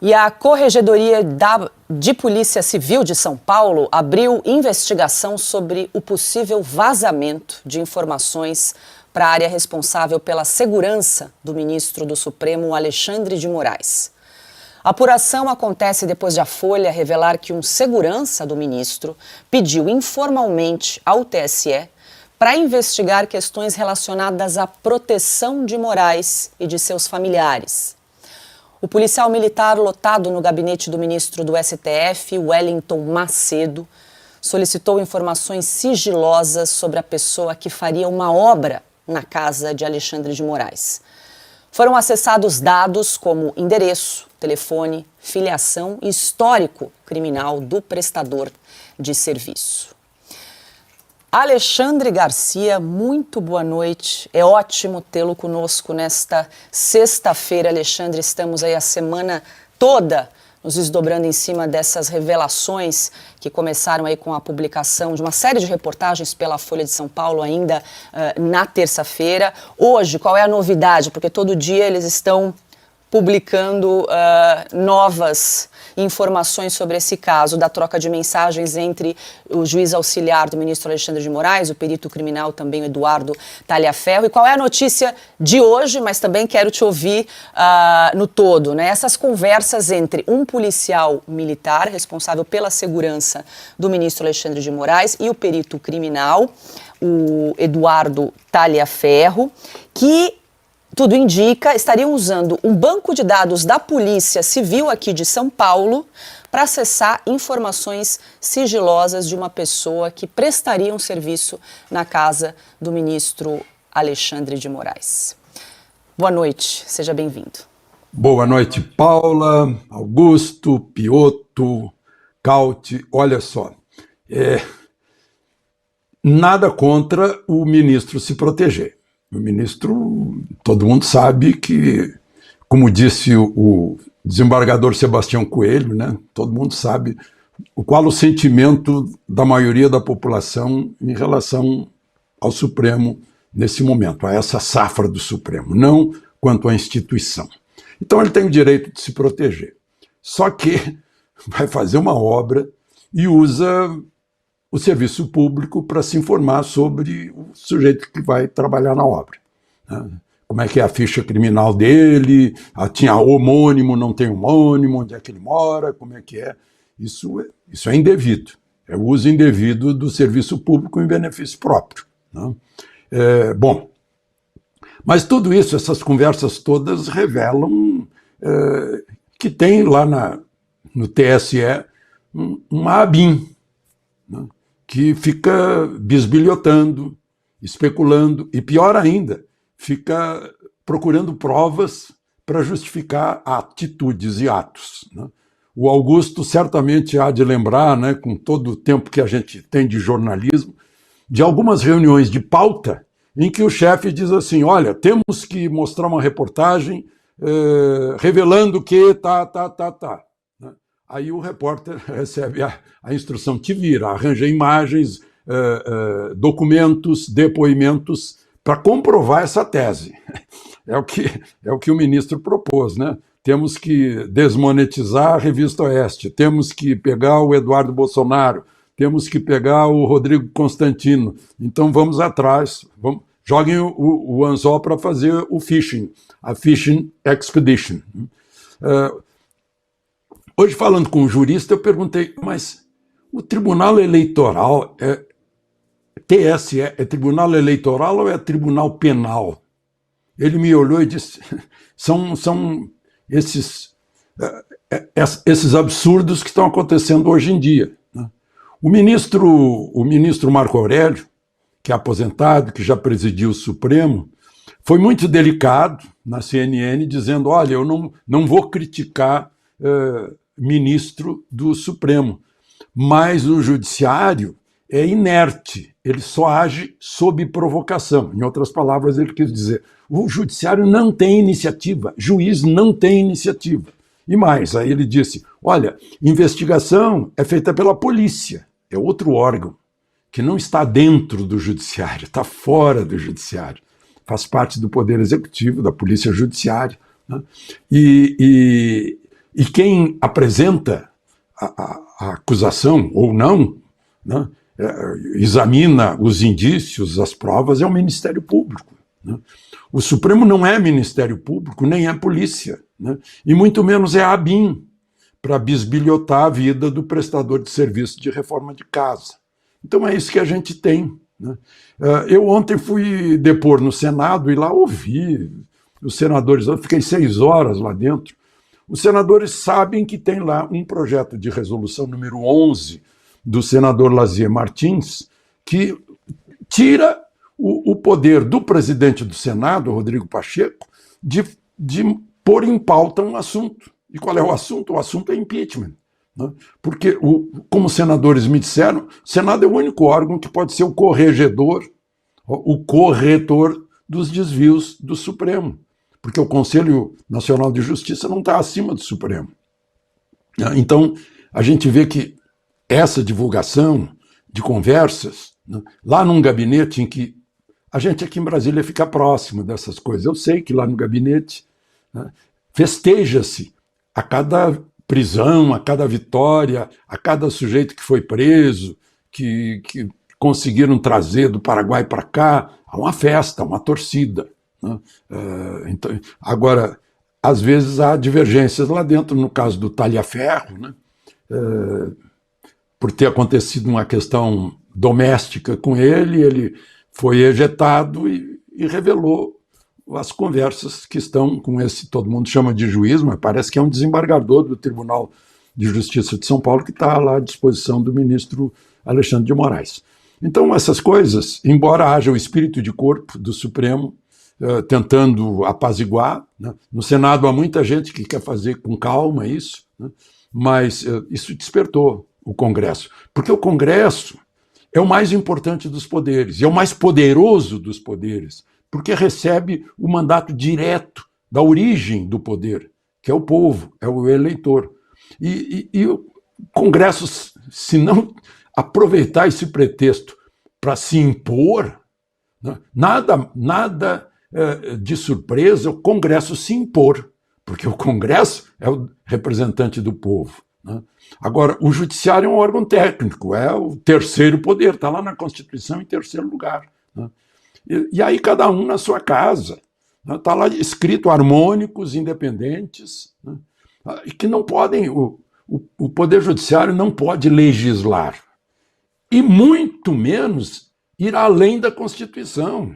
E a Corregedoria de Polícia Civil de São Paulo abriu investigação sobre o possível vazamento de informações para a área responsável pela segurança do ministro do Supremo, Alexandre de Moraes. A apuração acontece depois de a Folha revelar que um segurança do ministro pediu informalmente ao TSE para investigar questões relacionadas à proteção de Moraes e de seus familiares. O policial militar lotado no gabinete do ministro do STF, Wellington Macedo, solicitou informações sigilosas sobre a pessoa que faria uma obra na casa de Alexandre de Moraes. Foram acessados dados como endereço, telefone, filiação e histórico criminal do prestador de serviço. Alexandre Garcia, muito boa noite. É ótimo tê-lo conosco nesta sexta-feira. Alexandre, estamos aí a semana toda nos desdobrando em cima dessas revelações que começaram aí com a publicação de uma série de reportagens pela Folha de São Paulo ainda na terça-feira. Hoje, qual é a novidade? Porque todo dia eles estão publicando novas informações sobre esse caso da troca de mensagens entre o juiz auxiliar do ministro Alexandre de Moraes, o perito criminal também, o Eduardo Talhaferro. E qual é a notícia de hoje, mas também quero te ouvir no todo, né? Essas conversas entre um policial militar responsável pela segurança do ministro Alexandre de Moraes e o perito criminal, o Eduardo Talhaferro, que tudo indica, estariam usando um banco de dados da Polícia Civil aqui de São Paulo para acessar informações sigilosas de uma pessoa que prestaria um serviço na casa do ministro Alexandre de Moraes. Boa noite, seja bem-vindo. Boa noite, Paula, Augusto, Piotto, Cauti. Olha só, nada contra o ministro se proteger. O ministro, todo mundo sabe que, como disse o desembargador Sebastião Coelho, né, todo mundo sabe qual o sentimento da maioria da população em relação ao Supremo nesse momento, a essa safra do Supremo, não quanto à instituição. Então ele tem o direito de se proteger. Só que vai fazer uma obra e usa o serviço público para se informar sobre o sujeito que vai trabalhar na obra. Né? Como é que é a ficha criminal dele, tinha homônimo, não tem homônimo, onde é que ele mora, como é que é. Isso é indevido, é o uso indevido do serviço público em benefício próprio. Né? Bom, mas tudo isso, essas conversas todas revelam que tem lá no TSE uma ABIN, né? Que fica bisbilhotando, especulando e, pior ainda, fica procurando provas para justificar atitudes e atos. Né? O Augusto certamente há de lembrar, né, com todo o tempo que a gente tem de jornalismo, de algumas reuniões de pauta em que o chefe diz assim, olha, temos que mostrar uma reportagem revelando que tá. Aí o repórter recebe a instrução, te vira, arranja imagens, documentos, depoimentos para comprovar essa tese. É o que o ministro propôs, né? Temos que desmonetizar a Revista Oeste, temos que pegar o Eduardo Bolsonaro, temos que pegar o Rodrigo Constantino. Então vamos atrás, joguem o anzol para fazer o phishing, a Phishing Expedition. Hoje, falando com um jurista, eu perguntei, mas o Tribunal Eleitoral, TSE, é Tribunal Eleitoral ou é Tribunal Penal? Ele me olhou e disse, são esses absurdos que estão acontecendo hoje em dia. Né? O ministro Marco Aurélio, que é aposentado, que já presidiu o Supremo, foi muito delicado na CNN, dizendo, olha, eu não vou criticar ministro do Supremo, mas o judiciário é inerte, ele só age sob provocação. Em outras palavras, ele quis dizer, o judiciário não tem iniciativa, juiz não tem iniciativa. E mais, aí ele disse, olha, investigação é feita pela polícia, é outro órgão, que não está dentro do judiciário, está fora do judiciário, faz parte do Poder Executivo, da Polícia Judiciária. Né? E quem apresenta a acusação ou não, né, examina os indícios, as provas, é o Ministério Público. Né? O Supremo não é Ministério Público, nem é polícia, né? E muito menos é a ABIN, para bisbilhotar a vida do prestador de serviço de reforma de casa. Então é isso que a gente tem. Né? Eu ontem fui depor no Senado e lá ouvi os senadores, eu fiquei 6 horas lá dentro. Os senadores sabem que tem lá um projeto de resolução número 11 do senador Lazier Martins, que tira o poder do presidente do Senado, Rodrigo Pacheco, de pôr em pauta um assunto. E qual é o assunto? O assunto é impeachment. Né? Porque, como os senadores me disseram, o Senado é o único órgão que pode ser o corregedor, o corretor dos desvios do Supremo. Porque o Conselho Nacional de Justiça não está acima do Supremo. Então, a gente vê que essa divulgação de conversas, né, lá num gabinete em que a gente aqui em Brasília fica próximo dessas coisas. Eu sei que lá no gabinete, né, festeja-se a cada prisão, a cada vitória, a cada sujeito que foi preso, que conseguiram trazer do Paraguai para cá, há uma festa, uma torcida. Né? Então, agora, às vezes há divergências lá dentro, no caso do Talhaferro, né? Por ter acontecido uma questão doméstica com ele foi ejetado e revelou as conversas que estão com esse, todo mundo chama de juiz, mas parece que é um desembargador do Tribunal de Justiça de São Paulo que está lá à disposição do ministro Alexandre de Moraes. Então, essas coisas, embora haja o espírito de corpo do Supremo tentando apaziguar, né? No Senado há muita gente que quer fazer com calma isso, né? Mas isso despertou o Congresso, porque o Congresso é o mais importante dos poderes, e é o mais poderoso dos poderes, porque recebe o mandato direto da origem do poder, que é o povo, é o eleitor. E o Congresso, se não aproveitar esse pretexto para se impor, né, nada de surpresa o Congresso se impor, porque o Congresso é o representante do povo. Né? Agora, o Judiciário é um órgão técnico, é o terceiro poder, está lá na Constituição em terceiro lugar. Né? E aí cada um na sua casa. Está lá escrito harmônicos, independentes, né? E que não podem, o Poder Judiciário não pode legislar, e muito menos ir além da Constituição.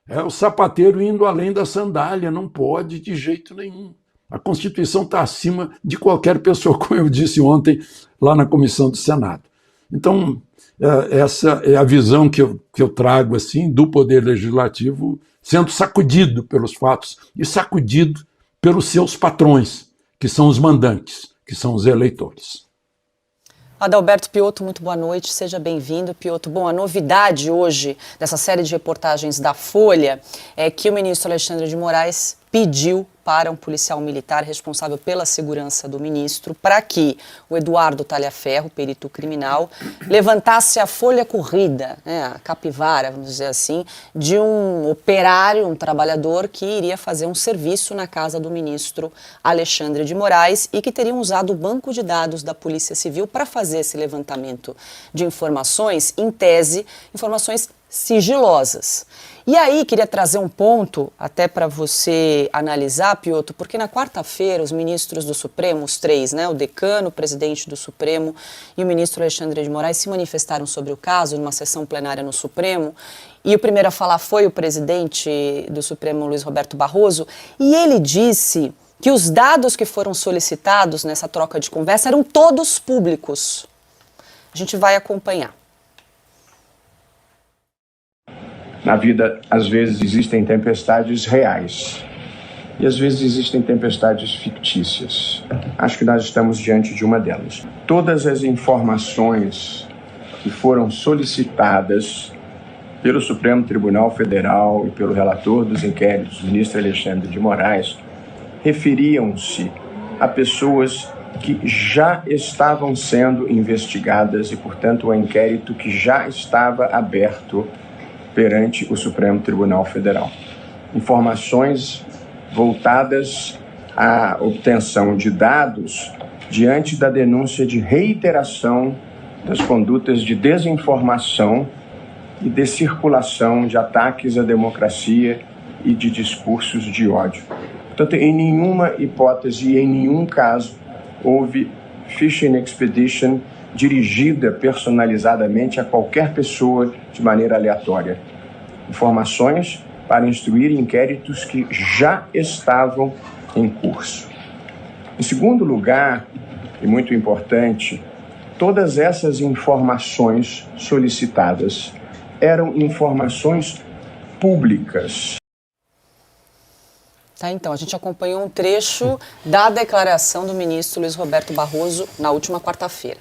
É o sapateiro indo além da sandália, não pode de jeito nenhum. A Constituição está acima de qualquer pessoa, como eu disse ontem lá na comissão do Senado. Então, essa é a visão que eu trago assim, do Poder Legislativo sendo sacudido pelos fatos e sacudido pelos seus patrões, que são os mandantes, que são os eleitores. Adalberto Piotto, muito boa noite, seja bem-vindo, Piotto. Bom, a novidade hoje dessa série de reportagens da Folha é que o ministro Alexandre de Moraes pediu para um policial militar responsável pela segurança do ministro para que o Eduardo Talhaferro, perito criminal, levantasse a folha corrida, né, a capivara, vamos dizer assim, de um operário, um trabalhador que iria fazer um serviço na casa do ministro Alexandre de Moraes e que teriam usado o banco de dados da Polícia Civil para fazer esse levantamento de informações, em tese, informações sigilosas. E aí, queria trazer um ponto até para você analisar, Piotto, porque na quarta-feira os ministros do Supremo, os três, né, o decano, o presidente do Supremo e o ministro Alexandre de Moraes se manifestaram sobre o caso numa sessão plenária no Supremo, e o primeiro a falar foi o presidente do Supremo, Luiz Roberto Barroso, e ele disse que os dados que foram solicitados nessa troca de conversa eram todos públicos. A gente vai acompanhar. Na vida, às vezes, existem tempestades reais e, às vezes, existem tempestades fictícias. Acho que nós estamos diante de uma delas. Todas as informações que foram solicitadas pelo Supremo Tribunal Federal e pelo relator dos inquéritos, o ministro Alexandre de Moraes, referiam-se a pessoas que já estavam sendo investigadas e, portanto, o inquérito que já estava aberto perante o Supremo Tribunal Federal. Informações voltadas a obtenção de dados diante da denúncia de reiteração das condutas de desinformação e de circulação de ataques à democracia e de discursos de ódio. Portanto, em nenhuma hipótese e em nenhum caso houve phishing expedition dirigida personalizadamente a qualquer pessoa de maneira aleatória. Informações para instruir inquéritos que já estavam em curso. Em segundo lugar, e muito importante, todas essas informações solicitadas eram informações públicas. Tá, então, a gente acompanhou um trecho da declaração do ministro Luiz Roberto Barroso na última quarta-feira.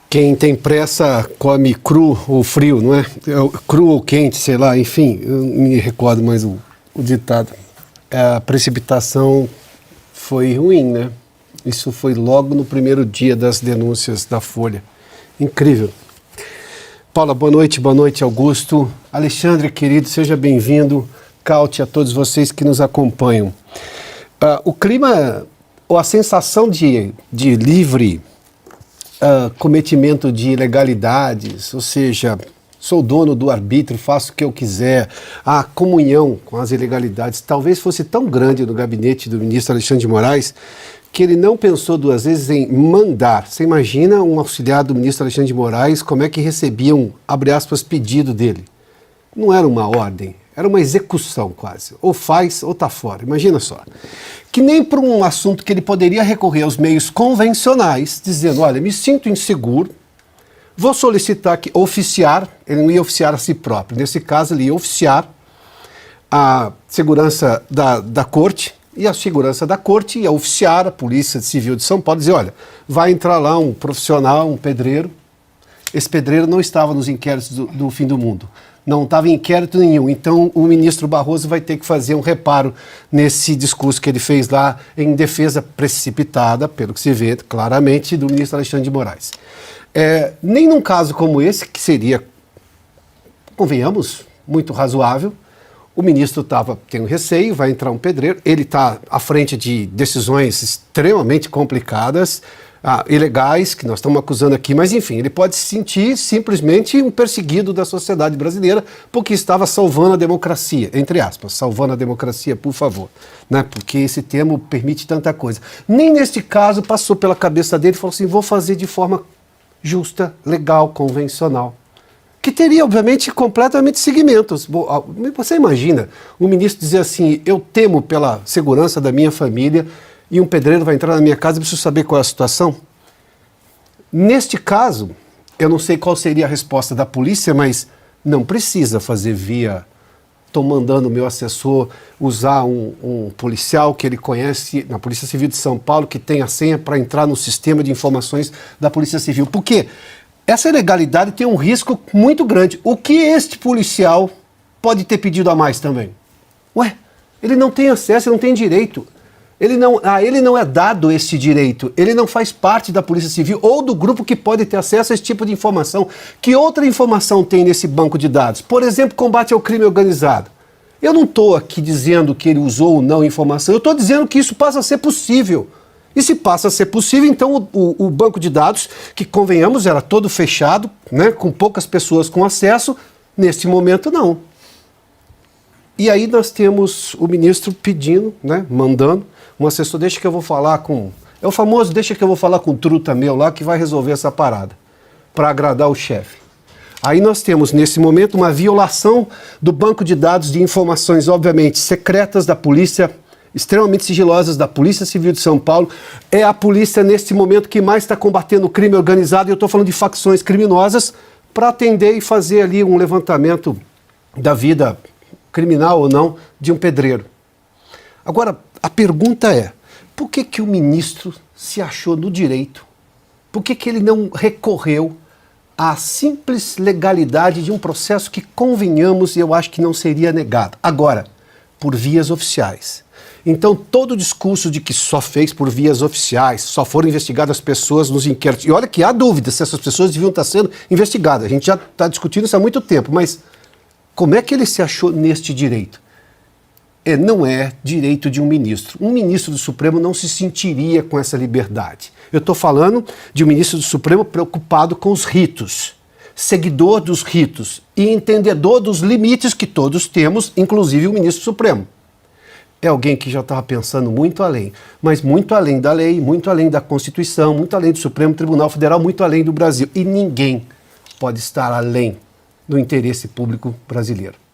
Quem tem pressa come cru ou frio, não é? Cru ou quente, sei lá, enfim, eu não me recordo mais o ditado. A precipitação foi ruim, né? Isso foi logo no primeiro dia das denúncias da Folha. Incrível. Paula, boa noite, Augusto. Alexandre, querido, seja bem-vindo. Caute, a todos vocês que nos acompanham. O clima, ou a sensação de livre cometimento de ilegalidades, ou seja, sou dono do arbítrio, faço o que eu quiser, a comunhão com as ilegalidades, talvez fosse tão grande no gabinete do ministro Alexandre de Moraes que ele não pensou duas vezes em mandar. Você imagina um auxiliar do ministro Alexandre de Moraes, como é que recebia um, abre aspas, pedido dele? Não era uma ordem, era uma execução quase. Ou faz ou está fora, imagina só. Que nem para um assunto que ele poderia recorrer aos meios convencionais, dizendo, olha, me sinto inseguro, vou solicitar que oficiar, ele não ia oficiar a si próprio, nesse caso ele ia oficiar a segurança da corte, e a segurança da corte ia oficiar a Polícia Civil de São Paulo, dizer, olha, vai entrar lá um profissional, um pedreiro, esse pedreiro não estava nos inquéritos do fim do mundo, não estava em inquérito nenhum, então o ministro Barroso vai ter que fazer um reparo nesse discurso que ele fez lá em defesa precipitada, pelo que se vê claramente, do ministro Alexandre de Moraes. Nem num caso como esse, que seria, convenhamos, muito razoável, o ministro tem um receio, vai entrar um pedreiro, ele está à frente de decisões extremamente complicadas, ilegais, que nós estamos acusando aqui, mas enfim, ele pode se sentir simplesmente um perseguido da sociedade brasileira porque estava salvando a democracia, entre aspas, salvando a democracia, por favor, né? Porque esse termo permite tanta coisa. Nem neste caso passou pela cabeça dele e falou assim, vou fazer de forma justa, legal, convencional. Que teria, obviamente, completamente segmentos. Você imagina o ministro dizer assim, eu temo pela segurança da minha família e um pedreiro vai entrar na minha casa e preciso saber qual é a situação? Neste caso, eu não sei qual seria a resposta da polícia, mas não precisa fazer via... Estou mandando o meu assessor usar um policial que ele conhece na Polícia Civil de São Paulo, que tem a senha para entrar no sistema de informações da Polícia Civil. Por quê? Essa ilegalidade tem um risco muito grande. O que este policial pode ter pedido a mais também? Ué, ele não tem acesso, ele não tem direito. Ele não é dado esse direito. Ele não faz parte da Polícia Civil ou do grupo que pode ter acesso a esse tipo de informação. Que outra informação tem nesse banco de dados? Por exemplo, combate ao crime organizado. Eu não estou aqui dizendo que ele usou ou não informação. Eu estou dizendo que isso passa a ser possível. E se passa a ser possível, então o banco de dados, que convenhamos, era todo fechado, né, com poucas pessoas com acesso, neste momento não. E aí nós temos o ministro pedindo, né, mandando, um assessor, deixa que eu vou falar com... É o famoso, deixa que eu vou falar com o truta meu lá, que vai resolver essa parada, para agradar o chefe. Aí nós temos, nesse momento, uma violação do banco de dados de informações, obviamente, secretas da polícia, extremamente sigilosas da Polícia Civil de São Paulo. É a polícia, neste momento, que mais está combatendo o crime organizado, e eu estou falando de facções criminosas, para atender e fazer ali um levantamento da vida criminal ou não de um pedreiro. Agora, a pergunta é, por que o ministro se achou no direito? Por que ele não recorreu à simples legalidade de um processo que, convenhamos, eu acho que não seria negado? Agora, por vias oficiais. Então, todo o discurso de que só fez por vias oficiais, só foram investigadas pessoas nos inquéritos. E olha que há dúvida se essas pessoas deviam estar sendo investigadas. A gente já está discutindo isso há muito tempo, mas como é que ele se achou neste direito? não é direito de um ministro. Um ministro do Supremo não se sentiria com essa liberdade. Eu estou falando de um ministro do Supremo preocupado com os ritos, seguidor dos ritos e entendedor dos limites que todos temos, inclusive o ministro do Supremo. É alguém que já estava pensando muito além, mas muito além da lei, muito além da Constituição, muito além do Supremo Tribunal Federal, muito além do Brasil. E ninguém pode estar além do interesse público brasileiro.